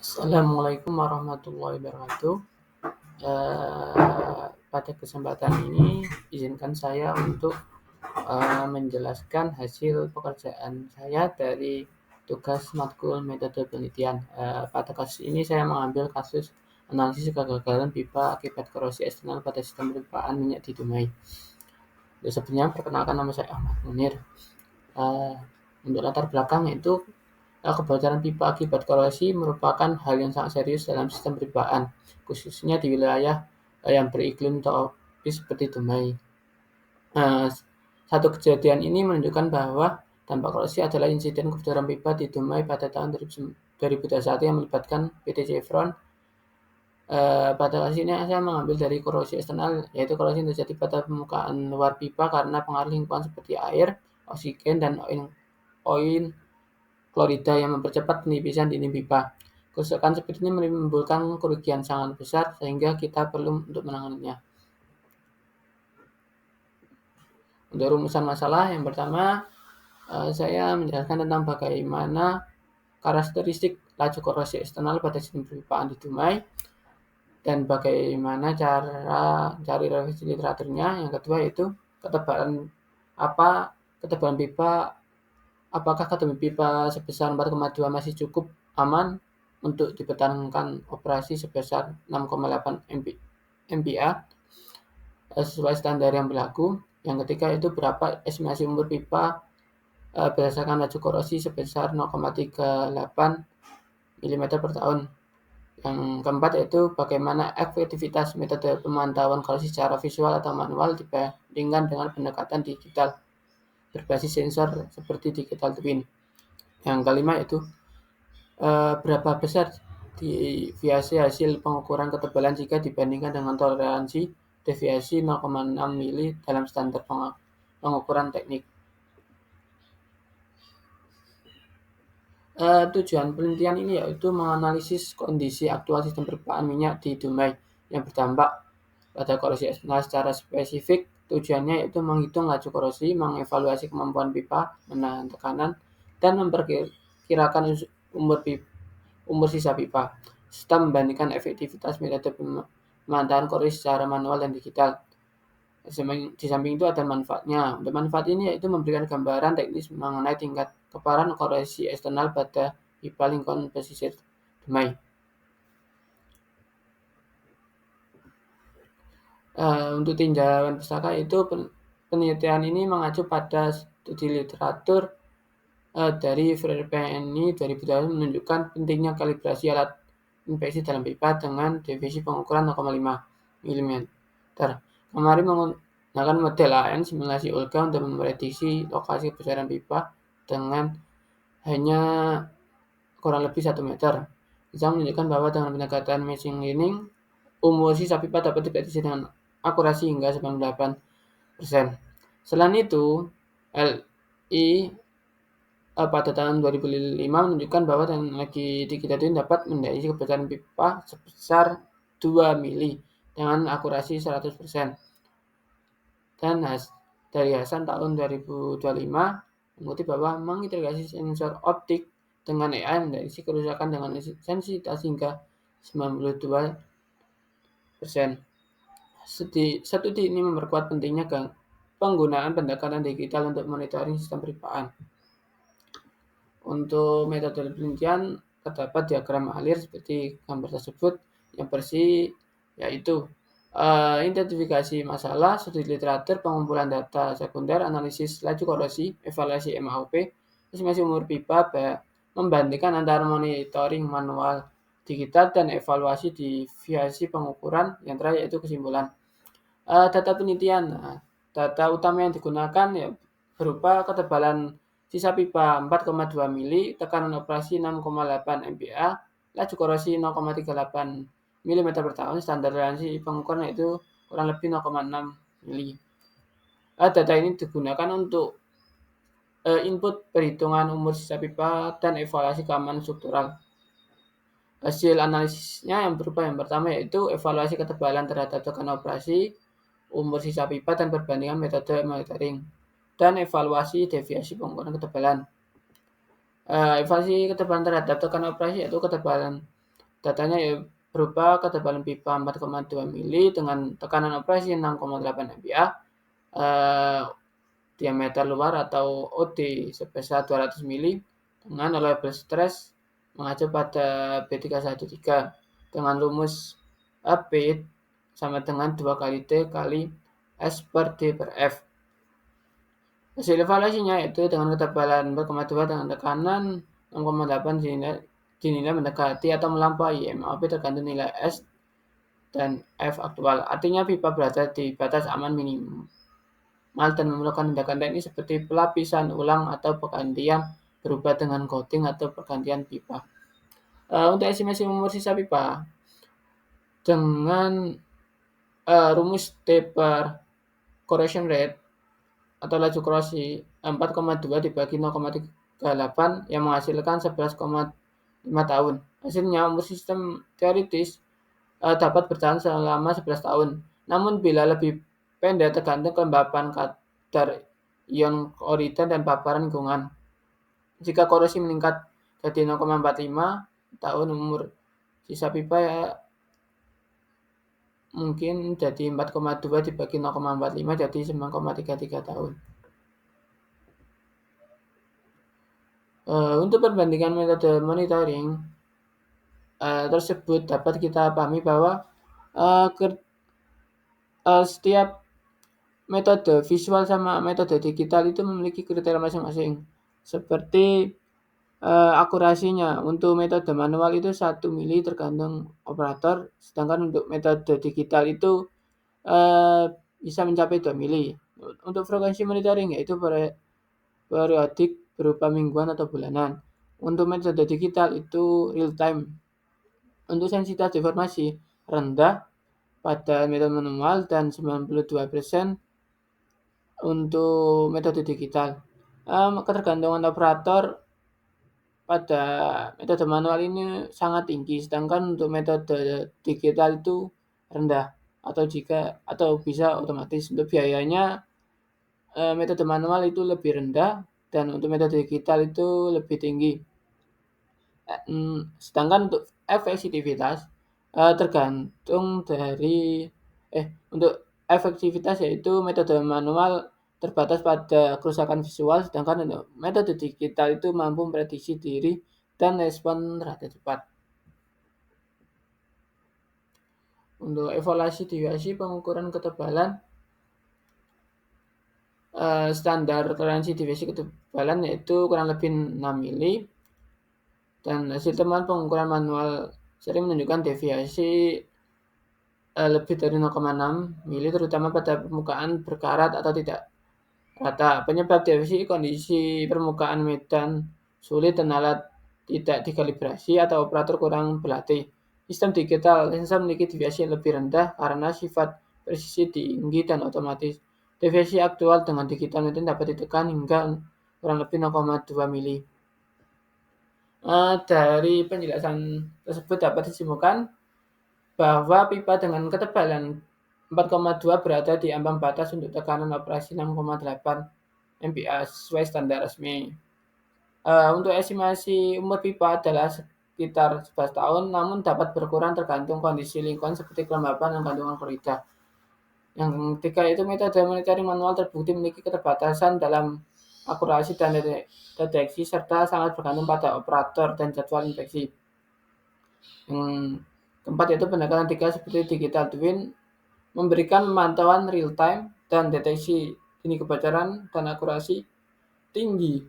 Assalamualaikum warahmatullahi wabarakatuh. Pada kesempatan ini, izinkan saya untuk menjelaskan hasil pekerjaan saya dari tugas matkul metode penelitian. Pada kasus ini saya mengambil kasus analisis kegagalan pipa akibat korosi eksternal pada sistem perpipaan minyak di Dumai. Sebelumnya perkenalkan, nama saya Ahmad Munir. Untuk latar belakang itu, kebocoran pipa akibat korosi merupakan hal yang sangat serius dalam sistem perpipaan, khususnya di wilayah yang beriklim tropis seperti Dumai. Satu kejadian ini menunjukkan bahwa dampak korosi adalah insiden kebocoran pipa di Dumai pada tahun 2021 yang melibatkan PT Chevron. Pada kasus ini saya mengambil dari korosi eksternal, yaitu korosi yang terjadi pada permukaan luar pipa karena pengaruh lingkungan seperti air, oksigen, dan oil klorida yang mempercepat penipisan dinding pipa. Kerusakan seperti ini menimbulkan kerugian sangat besar sehingga kita perlu untuk menanganinya. Untuk rumusan masalah, yang pertama saya menjelaskan tentang bagaimana karakteristik laju korosi eksternal pada sistem perpipaan di Dumai dan bagaimana cara cari revisi literaturnya. Yang kedua yaitu ketebalan pipa. Apakah ketebalan pipa sebesar 4,2 masih cukup aman untuk dipertahankan operasi sebesar 6,8 MPa sesuai standar yang berlaku. Yang ketiga itu berapa estimasi umur pipa berdasarkan laju korosi sebesar 0,38 mm per tahun. Yang keempat yaitu bagaimana efektivitas metode pemantauan korosi secara visual atau manual dibandingkan dengan pendekatan digital berbasis sensor seperti digital twin. Yang kelima yaitu berapa besar deviasi hasil pengukuran ketebalan jika dibandingkan dengan toleransi deviasi 0,6 mili dalam standar pengukuran teknik. Tujuan penelitian ini yaitu menganalisis kondisi aktual sistem perpipaan minyak di Dumai yang berdampak pada korosi eksternal secara spesifik. Tujuannya yaitu menghitung laju korosi, mengevaluasi kemampuan pipa menahan tekanan, dan memperkirakan umur sisa pipa, serta membandingkan efektivitas metode pemantauan korosi secara manual dan digital. Di samping itu ada manfaatnya. Untuk manfaat ini yaitu memberikan gambaran teknis mengenai tingkat keparahan korosi eksternal pada pipa lingkungan pesisir Dumai. Untuk tinjauan pustaka itu penelitian ini mengacu pada studi literatur dari Verpenny 2020 menunjukkan pentingnya kalibrasi alat inspeksi dalam pipa dengan deviasi pengukuran 0,5 mm. Kemarin menggunakan model AN simulasi Olga untuk memprediksi lokasi kebocoran pipa dengan hanya kurang lebih 1 meter. Bisa menunjukkan bahwa dengan pendekatan machine learning, umur sisa pipa dapat diprediksi dengan akurasi hingga 98%. Selain itu, LI pada tahun 2005 menunjukkan bahwa teknologi digital twin dapat mendeteksi kebocoran pipa sebesar 2 mili dengan akurasi 100%. Dan dari Hasan tahun 2025 mengutip bahwa mengintegrasi sensor optik dengan AI mendeteksi kerusakan dengan sensitivitas hingga 92%. Studi ini memperkuat pentingnya penggunaan pendekatan digital untuk monitoring sistem perpipaan. Untuk metode penelitian terdapat diagram alir seperti gambar tersebut. Yang bersih yaitu identifikasi masalah, studi literatur, pengumpulan data sekunder, analisis laju korosi, evaluasi MAUP, estimasi umur pipa, membandingkan antara monitoring manual digital dan evaluasi deviasi pengukuran. Yang terakhir yaitu kesimpulan. Data penelitian. Data utama yang digunakan ya berupa ketebalan sisa pipa 4,2 mili, tekanan operasi 6,8 MPa, laju korosi 0,38 mm per tahun, standar toleransi pengukuran yaitu kurang lebih 0,6 mili. Data ini digunakan untuk input perhitungan umur sisa pipa dan evaluasi keamanan struktural. Hasil analisisnya yang berupa yang pertama yaitu evaluasi ketebalan terhadap tekanan operasi, umur sisa pipa, dan perbandingan metode monitoring, dan evaluasi deviasi pengukuran ketebalan. Evaluasi ketebalan terhadap tekanan operasi yaitu ketebalan Datanya ya berupa ketebalan pipa 4,2 mili dengan tekanan operasi 6,8 MPa, diameter luar atau OD sebesar 200 mili dengan label stress mengacu pada B313 dengan rumus P sama dengan 2 kali T kali S per D per F. Hasil evaluasinya yaitu dengan ketebalan 4,2 dengan tekanan 6,8 dinilai mendekati atau melampaui MAP tergantung nilai S dan F aktual. Artinya pipa berada di batas aman minimal dan memerlukan tindakan teknis seperti pelapisan ulang atau pergantian berubah dengan coating atau pergantian pipa. Untuk estimasi umur sisa pipa dengan rumus T per corrosion rate atau laju korosi 4,2 dibagi 0,38 yang menghasilkan 11,5 tahun. Hasilnya umur sistem teoritis dapat bertahan selama 11 tahun. Namun bila lebih pendek tergantung kelembapan kadar ion klorida dan paparan lingkungan. Jika korosi meningkat jadi 0,45 tahun, umur sisa pipa ya mungkin jadi 4,2 dibagi 0,45 jadi 9,33 tahun. Untuk perbandingan metode monitoring tersebut dapat kita pahami bahwa setiap metode visual sama metode digital itu memiliki kriteria masing-masing. Seperti akurasinya, untuk metode manual itu 1 mili tergantung operator, sedangkan untuk metode digital itu bisa mencapai 2 mili. Untuk frekuensi monitoring yaitu periodik berupa mingguan atau bulanan. Untuk metode digital itu real time. Untuk sensitivitas deformasi rendah pada metode manual dan 92% untuk metode digital. Ketergantungan operator pada metode manual ini sangat tinggi, sedangkan untuk metode digital itu rendah atau bisa otomatis. Untuk biayanya metode manual itu lebih rendah dan untuk metode digital itu lebih tinggi. Sedangkan untuk efektivitas tergantung dari untuk efektivitas yaitu metode manual terbatas pada kerusakan visual, sedangkan untuk metode digital itu mampu memprediksi diri dan respon terhadap cepat. Untuk evaluasi deviasi pengukuran ketebalan standar toleransi deviasi ketebalan yaitu kurang lebih 6 mili dan hasil temuan pengukuran manual sering menunjukkan deviasi lebih dari 0,6 mili terutama pada permukaan berkarat atau tidak rata. Penyebab deviasi kondisi permukaan medan sulit dan alat tidak dikalibrasi atau operator kurang berlatih. Sistem digital sensor memiliki deviasi lebih rendah karena sifat presisi tinggi dan otomatis. Deviasi aktual dengan digital medan dapat ditekan hingga kurang lebih 0,2 mili. Dari penjelasan tersebut dapat disimpulkan bahwa pipa dengan ketebalan 4,2 berada di ambang batas untuk tekanan operasi 6,8 MPa sesuai standar resmi. Untuk estimasi umur pipa adalah sekitar 11 tahun, namun dapat berkurang tergantung kondisi lingkungan seperti kelembapan dan kandungan klorida. Yang ketiga itu metode monitoring manual terbukti memiliki keterbatasan dalam akurasi dan deteksi serta sangat bergantung pada operator dan jadwal inspeksi. Yang keempat yaitu pendekatan tiga seperti digital twin memberikan pemantauan real time dan deteksi dini kebocoran dan akurasi tinggi,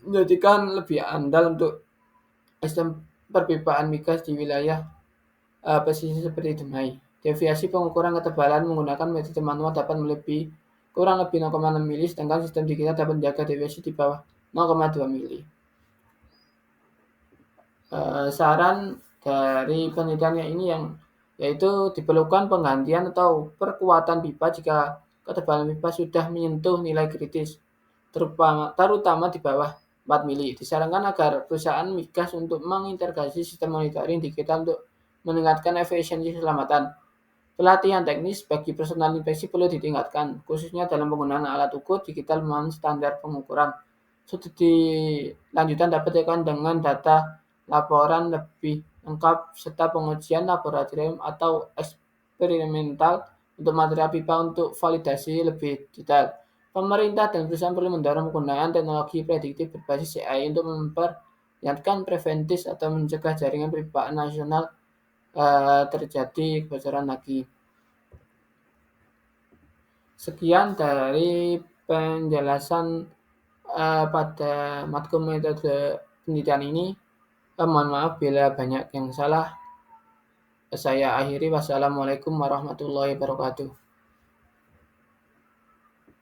menjadikan lebih andal untuk sistem perpipaan migas di wilayah pesisir seperti Dumai. Deviasi pengukuran ketebalan menggunakan metode manual dapat melebihi kurang lebih 0,6 mili, sedangkan sistem digital dapat menjaga deviasi di bawah 0,2 mili. Saran dari penelitiannya ini yaitu diperlukan penggantian atau perkuatan pipa jika ketebalan pipa sudah menyentuh nilai kritis, terutama di bawah 4 mili. Disarankan agar perusahaan migas untuk mengintegrasi sistem monitoring digital untuk meningkatkan efisiensi keselamatan. Pelatihan teknis bagi personal inspeksi perlu ditingkatkan, khususnya dalam penggunaan alat ukur digital memenuhi standar pengukuran. Studi lanjutan dapat dilakukan dengan data laporan lebih lengkap serta pengujian laboratorium atau eksperimental untuk material pipa untuk validasi lebih detail. Pemerintah dan perusahaan perlu mendorong penggunaan teknologi prediktif berbasis AI untuk memperingatkan preventif atau mencegah jaringan perpipaan nasional terjadi kebocoran lagi. Sekian dari penjelasan pada matkum metode penelitian ini. Mohon maaf bila banyak yang salah. Saya akhiri. Wassalamualaikum warahmatullahi wabarakatuh.